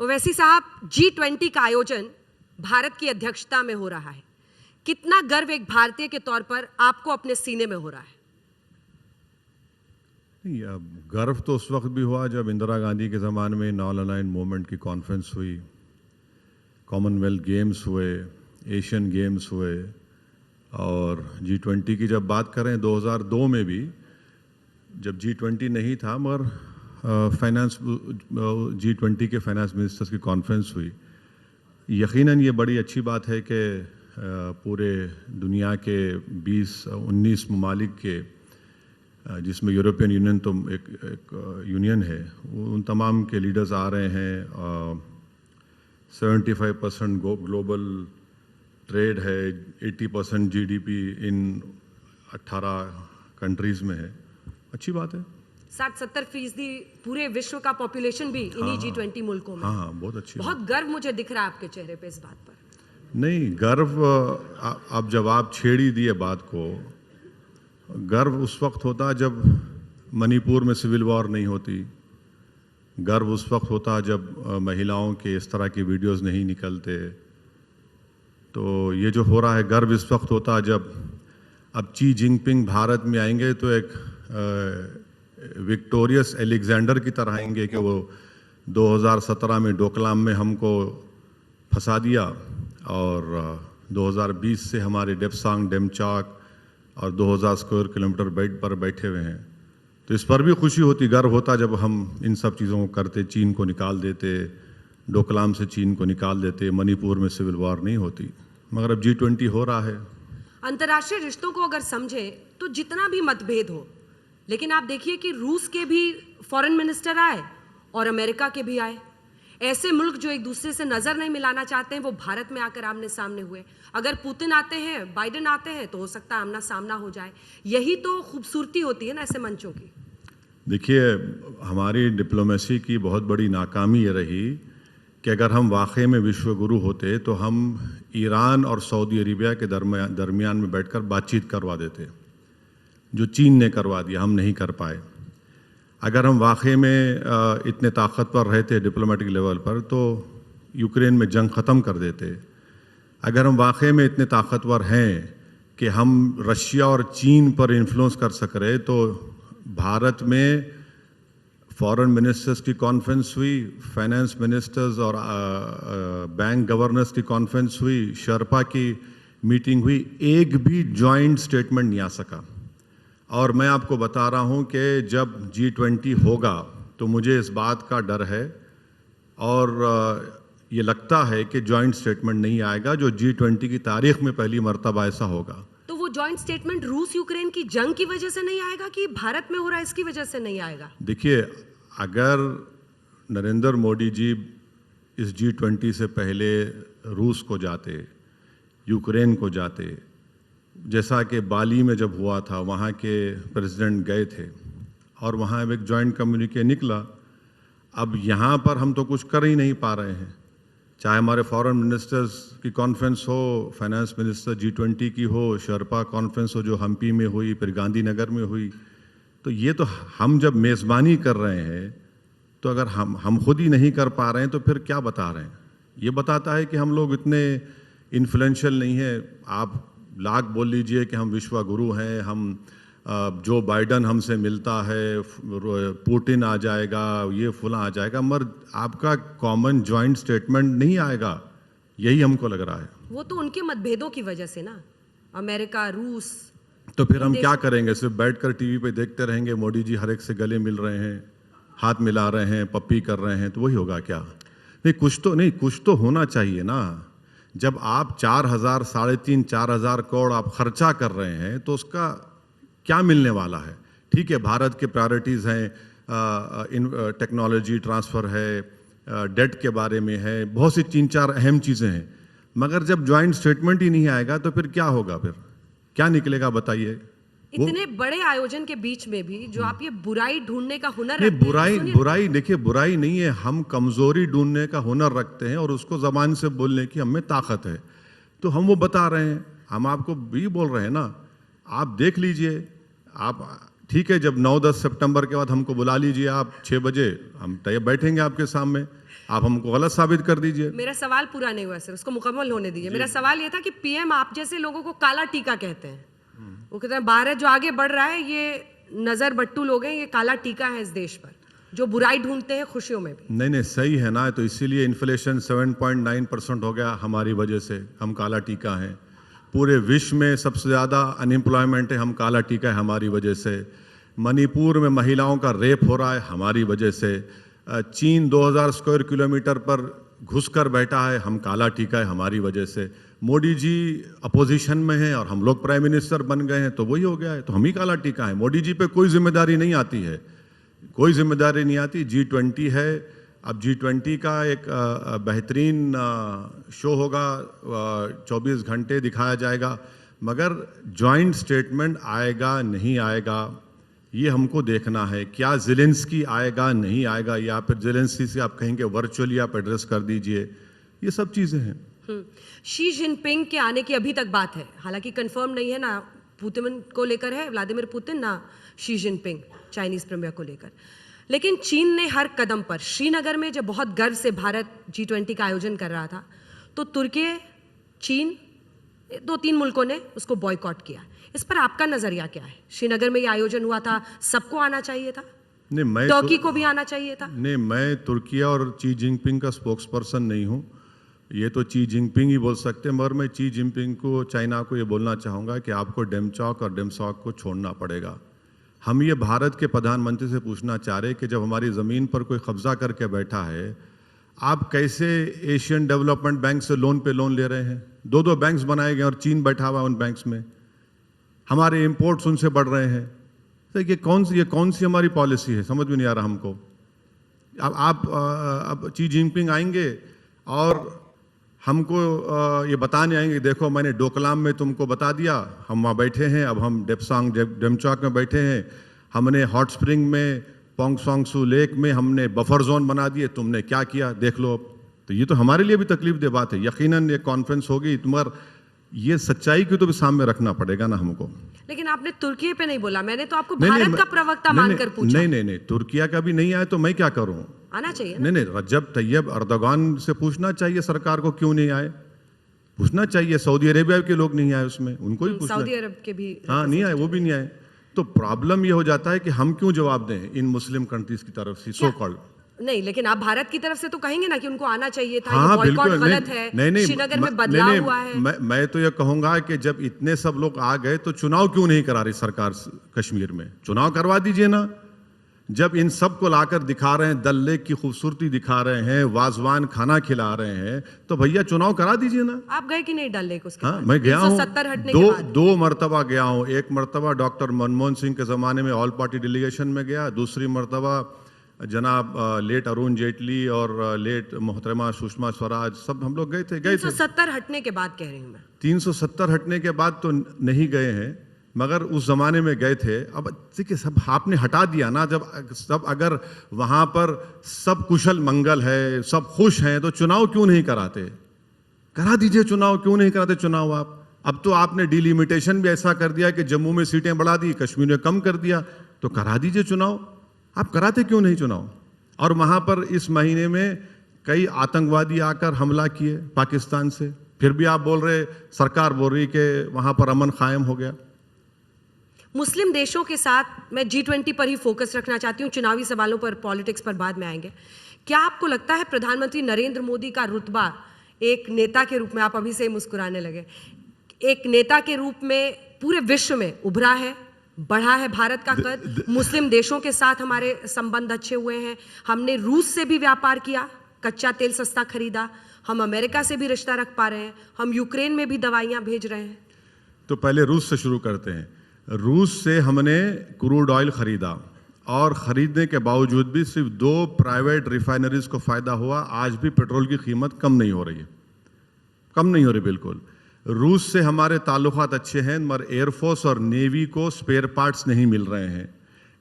ओवैसी साहब, G20 का आयोजन भारत की अध्यक्षता में हो रहा है। कितना गर्व एक भारतीय के तौर पर आपको अपने सीने में हो रहा है? नहीं, अब गर्व तो उस वक्त भी हुआ जब इंदिरा गांधी के ज़माने में नॉन अलाइंड मूवमेंट की कॉन्फ्रेंस हुई, कॉमनवेल्थ गेम्स हुए, एशियन गेम्स हुए, और G20 की जब बात करें 2002 में भी जब G20 नहीं था मगर फाइनेंस G20 के फाइनेंस मिनिस्टर्स की कॉन्फ्रेंस हुई। यकीनन ये बड़ी अच्छी बात है कि पूरे दुनिया के 19 ममालिक के, जिसमें यूरोपियन यूनियन तो एक यूनियन है, उन तमाम के लीडर्स आ रहे हैं। 75% ग्लोबल ट्रेड है, 80% GDP इन 18 कंट्रीज़ में है। अच्छी बात है। 60-70% पूरे विश्व का पॉपुलेशन भी इन्हीं G20 मुल्कों में। हाँ, बहुत अच्छी बहुत गर्व मुझे दिख रहा है आपके चेहरे पे इस बात पर। नहीं, गर्व अब जब आप छेड़ ही दिए बात को, गर्व उस वक्त होता जब मणिपुर में सिविल वॉर नहीं होती, गर्व उस वक्त होता जब महिलाओं के इस तरह की वीडियोस नहीं निकलते। तो ये जो हो रहा है, गर्व इस वक्त होता जब अब शी जिनपिंग भारत में आएंगे तो एक विक्टोरियस एलेक्जेंडर की तरह आएंगे कि वो 2017 में डोकलाम में हमको फंसा दिया और 2020 से हमारे डेप्सांग डेमचाक और 2000 स्क्वायर किलोमीटर बेड पर बैठे हुए हैं। तो इस पर भी खुशी होती, गर्व होता जब हम इन सब चीज़ों को करते, चीन को निकाल देते, डोकलाम से चीन को निकाल देते, मणिपुर में सिविल वॉर नहीं होती। मगर अब G20 हो रहा है। अंतर्राष्ट्रीय रिश्तों को अगर समझे तो जितना भी मतभेद हो, लेकिन आप देखिए कि रूस के भी फॉरेन मिनिस्टर आए और अमेरिका के भी आए। ऐसे मुल्क जो एक दूसरे से नजर नहीं मिलाना चाहते हैं, वो भारत में आकर आमने सामने हुए। अगर पुतिन आते हैं, बाइडेन आते हैं, तो हो सकता है आमना सामना हो जाए। यही तो खूबसूरती होती है ना ऐसे मंचों की। देखिए, हमारी डिप्लोमेसी की बहुत बड़ी नाकामी ये रही कि अगर हम वाकई में विश्व गुरु होते तो हम ईरान और सऊदी अरेबिया के दरमियान में बैठकर बातचीत करवा देते, जो चीन ने करवा दिया, हम नहीं कर पाए। अगर हम वाकई में इतने ताकतवर रहते डिप्लोमेटिक लेवल पर तो यूक्रेन में जंग ख़त्म कर देते। अगर हम वाकई में इतने ताकतवर हैं कि हम रशिया और चीन पर इन्फ्लुएंस कर सक रहे, तो भारत में फॉरेन मिनिस्टर्स की कॉन्फ्रेंस हुई, फाइनेंस मिनिस्टर्स और बैंक गवर्नर्स की कॉन्फ्रेंस हुई, शर्पा की मीटिंग हुई, एक भी जॉइंट स्टेटमेंट नहीं आ सका। और मैं आपको बता रहा हूं कि जब G20 होगा तो मुझे इस बात का डर है और ये लगता है कि जॉइंट स्टेटमेंट नहीं आएगा, जो G20 की तारीख में पहली मर्तबा ऐसा होगा। तो वो जॉइंट स्टेटमेंट रूस यूक्रेन की जंग की वजह से नहीं आएगा कि भारत में हो रहा है इसकी वजह से नहीं आएगा? देखिए, अगर नरेंद्र मोदी जी इस G20 से पहले रूस को जाते, यूक्रेन को जाते, जैसा कि बाली में जब हुआ था, वहाँ के प्रेसिडेंट गए थे और वहाँ एक जॉइंट कम्युनिके निकला। अब यहाँ पर हम तो कुछ कर ही नहीं पा रहे हैं, चाहे हमारे फॉरेन मिनिस्टर्स की कॉन्फ्रेंस हो, फाइनेंस मिनिस्टर G20 की हो, शर्पा कॉन्फ्रेंस हो जो हम्पी में हुई, फिर गांधीनगर में हुई। तो ये तो हम जब मेज़बानी कर रहे हैं, तो अगर हम खुद ही नहीं कर पा रहे हैं तो फिर क्या बता रहे हैं? ये बताता है कि हम लोग इतने इन्फ्लुएंशियल नहीं हैं। आप लाख बोल लीजिए कि हम विश्व गुरु हैं, हम जो बाइडन हमसे मिलता है, पुतिन आ जाएगा, ये फुला आ जाएगा, मगर आपका कॉमन जॉइंट स्टेटमेंट नहीं आएगा, यही हमको लग रहा है। वो तो उनके मतभेदों की वजह से ना, अमेरिका, रूस। तो फिर हम क्या करेंगे? सिर्फ बैठकर टीवी पे देखते रहेंगे, मोदी जी हर एक से गले मिल रहे हैं, हाथ मिला रहे हैं, पप्पी कर रहे हैं, तो वही होगा क्या? नहीं, कुछ तो होना चाहिए ना। जब आप 4,000, 3,500, 4,000 करोड़ आप खर्चा कर रहे हैं तो उसका क्या मिलने वाला है? ठीक है, भारत के प्रायोरिटीज़ हैं, टेक्नोलॉजी ट्रांसफ़र है, डेट के बारे में है, बहुत सी 3-4 अहम चीज़ें हैं, मगर जब जॉइंट स्टेटमेंट ही नहीं आएगा तो फिर क्या होगा? फिर क्या निकलेगा बताइए? इतने बड़े आयोजन के बीच में भी जो आप ये बुराई ढूंढने का हुनर नहीं, रखते हैं, बुराई देखिए, बुराई नहीं है, हम कमजोरी ढूंढने का हुनर रखते हैं और उसको जबान से बोलने की हमें ताकत है, तो हम वो बता रहे हैं। हम आपको भी बोल रहे हैं ना, आप देख लीजिए, आप ठीक है, जब 9-10 सितंबर के बाद हमको बुला लीजिए आप 6 बजे, हम तैयार बैठेंगे आपके सामने, आप हमको गलत साबित कर दीजिए। मेरा सवाल पूरा नहीं हुआ सर, उसको मुकम्मल होने दीजिए। मेरा सवाल ये था कि पीएम आप जैसे लोगों को काला टीका कहते हैं। वो कहते हैं भारत जो आगे बढ़ रहा है ये नजर बट्टू लोग हैं, ये काला टीका है इस देश पर, जो बुराई ढूंढते हैं खुशियों में भी। नहीं सही है ना, तो इसीलिए इन्फ्लेशन 7.9% हो गया हमारी वजह से, हम काला टीका हैं। पूरे विश्व में सबसे ज़्यादा अनएम्प्लॉयमेंट है, हम काला टीका है हमारी वजह से। मणिपुर में महिलाओं का रेप हो रहा है हमारी वजह से। चीन 2000 स्क्वायर किलोमीटर पर घुसकर बैठा है, हम काला टीका है हमारी वजह से। मोदी जी अपोजिशन में हैं और हम लोग प्राइम मिनिस्टर बन गए हैं, तो वही हो गया है, तो हम ही काला टीका है। मोदी जी पे कोई जिम्मेदारी नहीं आती है, कोई जिम्मेदारी नहीं आती। G20 है, अब G20 का एक बेहतरीन शो होगा, 24 घंटे दिखाया जाएगा, मगर जॉइंट स्टेटमेंट आएगा नहीं आएगा ये हमको देखना है। क्या ज़ेलेंस्की आएगा नहीं आएगा, या फिर ज़ेलेंस्की से आप कहेंगे वर्चुअली आप एड्रेस कर दीजिए, ये सब चीज़ें हैं। शी जिनपिंग के आने की अभी तक बात है, हालांकि कंफर्म नहीं है, ना पुतिन को लेकर है व्लादिमीर पुतिन, ना शी जिनपिंग चाइनीज प्रीमियर को लेकर। लेकिन चीन ने हर कदम पर, श्रीनगर में जब बहुत गर्व से भारत G20 का आयोजन कर रहा था, तो तुर्की, चीन, 2-3 मुल्कों ने उसको बॉयकॉट किया। इस पर आपका नजरिया क्या है? श्रीनगर में ये आयोजन हुआ था, सबको आना चाहिए था, नहीं मैं टर्की को भी आना चाहिए था। नहीं, मैं तुर्की और शी जिनपिंग का स्पोक्स पर्सन नहीं हूँ, ये तो शी जिनपिंग ही बोल सकते हैं, मगर मैं शी जिनपिंग को, चाइना को ये बोलना चाहूँगा कि आपको डेमचौक और डेमसॉक को छोड़ना पड़ेगा। हम ये भारत के प्रधानमंत्री से पूछना चाह रहे कि जब हमारी ज़मीन पर कोई कब्जा करके बैठा है, आप कैसे एशियन डेवलपमेंट बैंक से लोन पे लोन ले रहे हैं? 2-2 बैंक्स बनाए गए और चीन बैठा हुआ उन बैंक्स में, हमारे इंपोर्ट्स उनसे बढ़ रहे हैं। तो ये कौन सी हमारी पॉलिसी है, समझ में नहीं आ रहा हमको। अब शी जिनपिंग आएंगे और हमको ये बताने आएंगे, देखो मैंने डोकलाम में तुमको बता दिया, हम वहाँ बैठे हैं, अब हम डेमचौक में बैठे हैं, हमने हॉट स्प्रिंग में, पोंगसोंगसू लेक में हमने बफर जोन बना दिए, तुमने क्या किया देख लो अब। तो ये तो हमारे लिए भी तकलीफ दे बात है। यकीनन ये कॉन्फ्रेंस होगी, मगर ये सच्चाई को तो भी सामने रखना पड़ेगा ना हमको। लेकिन आपने तुर्की पे नहीं बोला, मैंने तो आपको भारत का प्रवक्ता मानकर पूछा। नहीं, तुर्किया का भी नहीं आया तो मैं क्या करूं? आना चाहिए ना? नहीं, रजब तैयब अर्दोगान से पूछना चाहिए सरकार को क्यों नहीं आए, पूछना चाहिए। सऊदी अरेबिया के लोग नहीं आए उसमें, उनको ही पूछना। सऊदी अरब के भी, हाँ नहीं आए, वो भी नहीं आए। तो प्रॉब्लम ये हो जाता है कि हम क्यों जवाब दें इन मुस्लिम कंट्रीज की तरफ से, सो कॉल्ड। नहीं, लेकिन आप भारत की तरफ से तो कहेंगे ना कि उनको आना चाहिए था, हाँ, ये बॉयकॉट बिल्कुल गलत है, नहीं, श्रीनगर में बदलाव हुआ है। मैं तो ये कहूंगा कि जब इतने सब लोग आ गए तो चुनाव क्यों नहीं करा रही सरकार कश्मीर में? चुनाव करवा दीजिए ना। जब इन सब को लाकर दिखा रहे हैं, डल लेक की खूबसूरती दिखा रहे हैं, वाजवान खाना खिला रहे हैं, तो भैया चुनाव करा दीजिए ना। आप गए कि नहीं डल लेक? उसके हाँ, बाद मैं गया हूँ, 370 हटने के बाद। दो मरतबा गया हूँ। एक मरतबा डॉक्टर मनमोहन सिंह के ज़माने में ऑल पार्टी डेलीगेशन में गया, दूसरी मरतबा जनाब लेट अरुण जेटली और लेट मोहतरमा सुषमा स्वराज, सब हम लोग गए थे। 370 हटने के बाद कह रही हूँ मैं। 370 हटने के बाद तो नहीं गए हैं, मगर उस ज़माने में गए थे। अब देखिए, सब आपने हटा दिया ना, जब सब अगर वहाँ पर सब कुशल मंगल है, सब खुश हैं, तो चुनाव क्यों नहीं कराते? करा दीजिए चुनाव, क्यों नहीं कराते चुनाव आप? अब तो आपने डिलिमिटेशन भी ऐसा कर दिया कि जम्मू में सीटें बढ़ा दी, कश्मीर में कम कर दिया, तो करा दीजिए चुनाव। आप कराते क्यों नहीं चुनाव? और वहाँ पर इस महीने में कई आतंकवादी आकर हमला किए पाकिस्तान से, फिर भी आप बोल रहे, सरकार बोल रही कि वहाँ पर अमन कायम हो गया। मुस्लिम देशों के साथ मैं G20 पर ही फोकस रखना चाहती हूँ, चुनावी सवालों पर, पॉलिटिक्स पर बाद में आएंगे। क्या आपको लगता है प्रधानमंत्री नरेंद्र मोदी का रुतबा एक नेता के रूप में, आप अभी से मुस्कुराने लगे, एक नेता के रूप में पूरे विश्व में उभरा है, बढ़ा है भारत का कद? मुस्लिम देशों के साथ हमारे संबंध अच्छे हुए हैं, हमने रूस से भी व्यापार किया, कच्चा तेल सस्ता खरीदा, हम अमेरिका से भी रिश्ता रख पा रहे हैं, हम यूक्रेन में भी दवाइयाँ भेज रहे हैं। तो पहले रूस से शुरू करते हैं। रूस से हमने क्रूड ऑयल खरीदा, और ख़रीदने के बावजूद भी सिर्फ 2 प्राइवेट रिफाइनरीज को फ़ायदा हुआ। आज भी पेट्रोल की कीमत कम नहीं हो रही है, कम नहीं हो रही बिल्कुल। रूस से हमारे ताल्लुकात अच्छे हैं, मगर एयरफोर्स और नेवी को स्पेयर पार्ट्स नहीं मिल रहे हैं।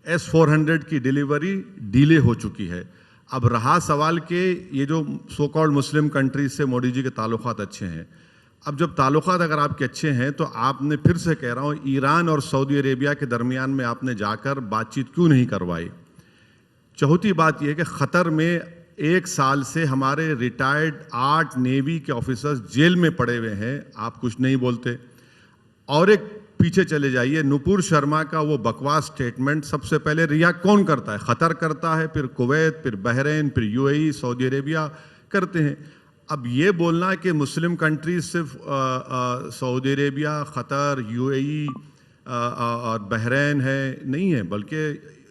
S-400 की डिलीवरी डिले हो चुकी है। अब रहा सवाल कि ये जो सो कॉल्ड मुस्लिम कंट्रीज से मोदी जी के ताल्लुकात अच्छे हैं, अब जब ताल्लुकात अगर आपके अच्छे हैं तो आपने, फिर से कह रहा हूँ, ईरान और सऊदी अरेबिया के दरमियान में आपने जाकर बातचीत क्यों नहीं करवाई? चौथी बात यह कि ख़तर में 1 साल से हमारे रिटायर्ड 8 नेवी के ऑफिसर्स जेल में पड़े हुए हैं, आप कुछ नहीं बोलते। और एक पीछे चले जाइए, नुपुर शर्मा का वो बकवास स्टेटमेंट सबसे पहले रिएक्ट कौन करता है? ख़तर करता है, फिर कुवैत, फिर बहरीन, फिर यूएई, सऊदी अरेबिया करते हैं। अब ये बोलना कि मुस्लिम कंट्रीज सिर्फ सऊदी अरेबिया, ख़तर, यूएई और बहरीन है, नहीं है, बल्कि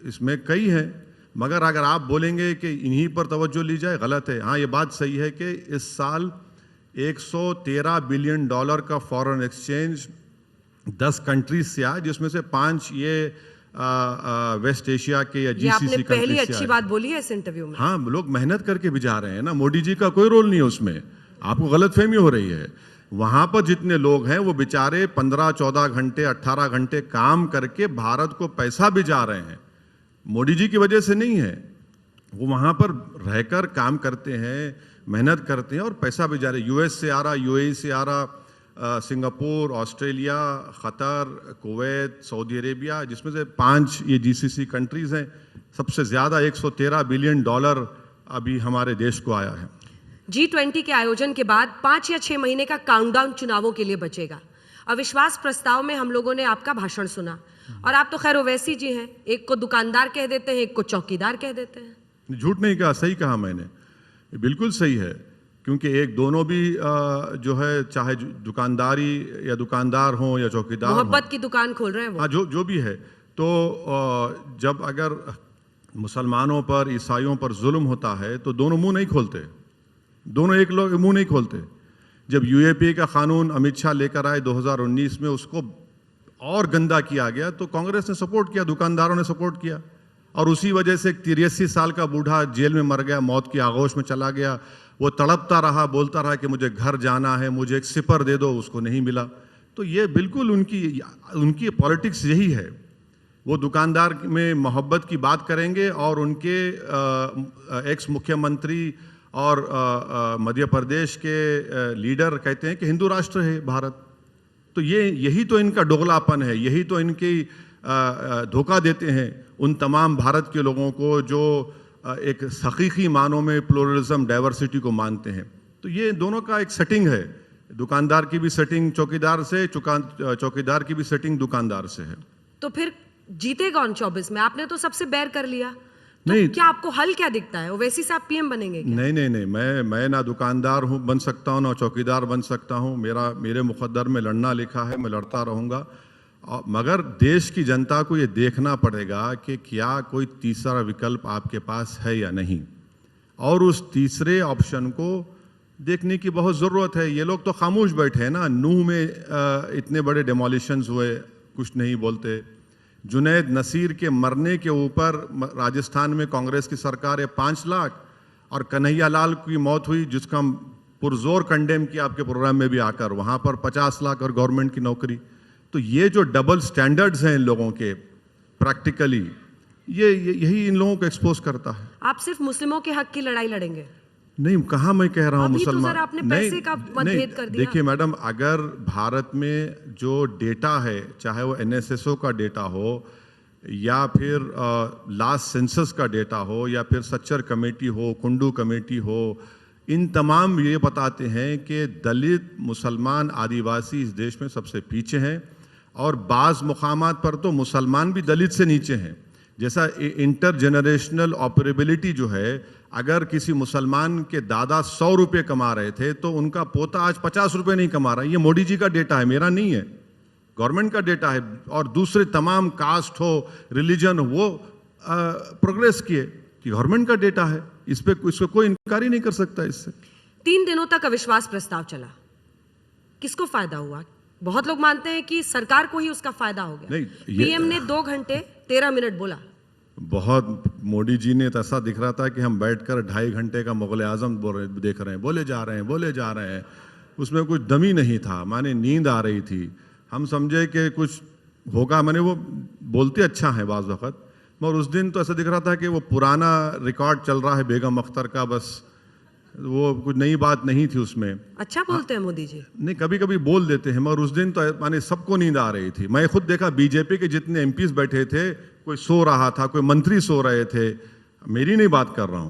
इसमें कई हैं। मगर अगर आप बोलेंगे कि इन्हीं पर तवज्जो ली जाए, गलत है। हाँ, ये बात सही है कि इस साल $113 बिलियन का फॉरेन एक्सचेंज 10 कंट्रीज से आया, जिसमें से 5 ये वेस्ट एशिया के या ये आपने जीसीसी पहली कंट्रीज से अच्छी आए। बात बोली है इस इंटरव्यू में। हाँ, लोग मेहनत करके भी जा रहे हैं ना, मोदी जी का कोई रोल नहीं है उसमें, आपको गलतफहमी हो रही है। वहां पर जितने लोग हैं वो बेचारे 15-14 घंटे, 18 घंटे काम करके भारत को पैसा भी जा रहे हैं, मोदी जी की वजह से नहीं है। वो वहां पर रहकर काम करते हैं, मेहनत करते हैं और पैसा भी जा रहा है। यूएस से आ रहा, यूएई से आ रहा, Singapore, Australia, Qatar, Kuwait, Saudi Arabia, जिसमें से 5 ये जीसीसी कंट्रीज़ हैं। सबसे ज़्यादा $113 बिलियन अभी हमारे देश को आया है। G20 के आयोजन के बाद 5 या 6 महीने का काउंटडाउन चुनावों के लिए बचेगा। अविश्वास प्रस्ताव में हम लोगों ने आपका भाषण सुना और आप तो खैर ओवैसी जी हैं, एक को दुकानदार कह देते हैं, एक को चौकीदार कह देते हैं। झूठ नहीं कहा, सही कहा मैंने, ये बिल्कुल सही है। क्योंकि एक दोनों भी जो है, चाहे दुकानदारी या दुकानदार हो या चौकीदार, मोहब्बत की दुकान खोल रहे हैं वो। हाँ, जो भी है। तो जब अगर मुसलमानों पर, ईसाइयों पर जुल्म होता है तो दोनों मुंह नहीं खोलते, दोनों एक लोग मुंह नहीं खोलते। जब यूएपी का कानून अमित शाह लेकर आए 2019 में, उसको और गंदा किया गया तो कांग्रेस ने सपोर्ट किया, दुकानदारों ने सपोर्ट किया, और उसी वजह से 83 साल का बूढ़ा जेल में मर गया, मौत की आगोश में चला गया। वो तड़पता रहा, बोलता रहा कि मुझे घर जाना है, मुझे एक सिपर दे दो, उसको नहीं मिला। तो ये बिल्कुल उनकी पॉलिटिक्स यही है। वो दुकानदार में मोहब्बत की बात करेंगे और उनके एक्स मुख्यमंत्री और मध्य प्रदेश के लीडर कहते हैं कि हिंदू राष्ट्र है भारत। तो यही तो इनका दोगलापन है, यही तो इनकी धोखा देते हैं उन तमाम भारत के लोगों को जो एक हकीकी मानों में प्लुरलिज्म, डाइवर्सिटी को मानते हैं। तो ये दोनों का एक सेटिंग है, दुकानदार की भी सेटिंग चौकीदार से, चौकीदार की भी सेटिंग दुकानदार से है। तो फिर जीते कौन 24 में? आपने तो सबसे बैर कर लिया, तो नहीं, क्या आपको हल क्या दिखता है? ओवैसी साहब पीएम बनेंगे क्या? नहीं, मैं ना दुकानदार हूँ, बन सकता हूँ, ना चौकीदार बन सकता हूँ। मेरे मुकद्दर में लड़ना लिखा है, मैं लड़ता रहूँगा। मगर देश की जनता को ये देखना पड़ेगा कि क्या कोई तीसरा विकल्प आपके पास है या नहीं, और उस तीसरे ऑप्शन को देखने की बहुत ज़रूरत है। ये लोग तो खामोश बैठे हैं ना, नूह में इतने बड़े डेमोलिशंस हुए, कुछ नहीं बोलते। जुनैद नसीर के मरने के ऊपर राजस्थान में कांग्रेस की सरकार है 5 लाख, और कन्हैया लाल की मौत हुई जिसका हम पुरजोर कंडेम किया आपके प्रोग्राम में भी आकर, वहाँ पर 50 लाख और गवर्नमेंट की नौकरी। तो ये जो डबल स्टैंडर्ड्स हैं इन लोगों के, प्रैक्टिकली यही इन लोगों को एक्सपोज करता है। आप सिर्फ मुस्लिमों के हक की लड़ाई लड़ेंगे? नहीं, कहाँ मैं कह रहा हूँ मुसलमान, तो आपने पैसे का मतभेद कर दिया। देखिए मैडम, अगर भारत में जो डेटा है, चाहे वो एनएसएसओ का डेटा हो या फिर लास्ट सेंसस का डेटा हो या फिर सच्चर कमेटी हो, कुंडू कमेटी हो, इन तमाम ये बताते हैं कि दलित, मुसलमान, आदिवासी इस देश में सबसे पीछे हैं, और बाज़ मुकामात पर तो मुसलमान भी दलित से नीचे हैं। जैसा इंटर जनरेशनल ऑपरेबिलिटी जो है, अगर किसी मुसलमान के दादा 100 रुपये कमा रहे थे तो उनका पोता आज 50 रुपये नहीं कमा रहा है। ये मोदी जी का डेटा है, मेरा नहीं है, गवर्नमेंट का डेटा है। और दूसरे तमाम कास्ट हो, रिलीजन हो, वो प्रोग्रेस किए, कि गवर्नमेंट का डेटा है, इसको कोई इनकार ही नहीं कर सकता। इससे 3 दिनों तक अविश्वास प्रस्ताव चला, किसको फायदा हुआ? बहुत लोग मानते हैं कि सरकार को ही उसका फायदा हो गया। नहीं, पीएम ने 2 घंटे 13 मिनट बोला। बहुत मोदी जी ने तो ऐसा दिख रहा था कि हम बैठकर 2.5 घंटे का मुगल आजम देख रहे हैं, बोले जा रहे हैं। उसमें कुछ दमी नहीं था, माने नींद आ रही थी। हम समझे कि कुछ होगा, मैंने वो बोलते अच्छा है बाज़ वक़्त, मगर उस दिन तो ऐसा दिख रहा था कि वो पुराना रिकॉर्ड चल रहा है बेगम अख्तर का, बस वो कुछ नई बात नहीं थी उसमें। अच्छा बोलते हैं मोदी जी। नहीं, कभी कभी बोल देते हैं, मगर उस दिन तो माने सबको नींद आ रही थी। मैं खुद देखा बीजेपी के जितने एमपीज बैठे थे, कोई सो रहा था, कोई मंत्री सो रहे थे। मेरी नहीं बात कर रहा हूँ।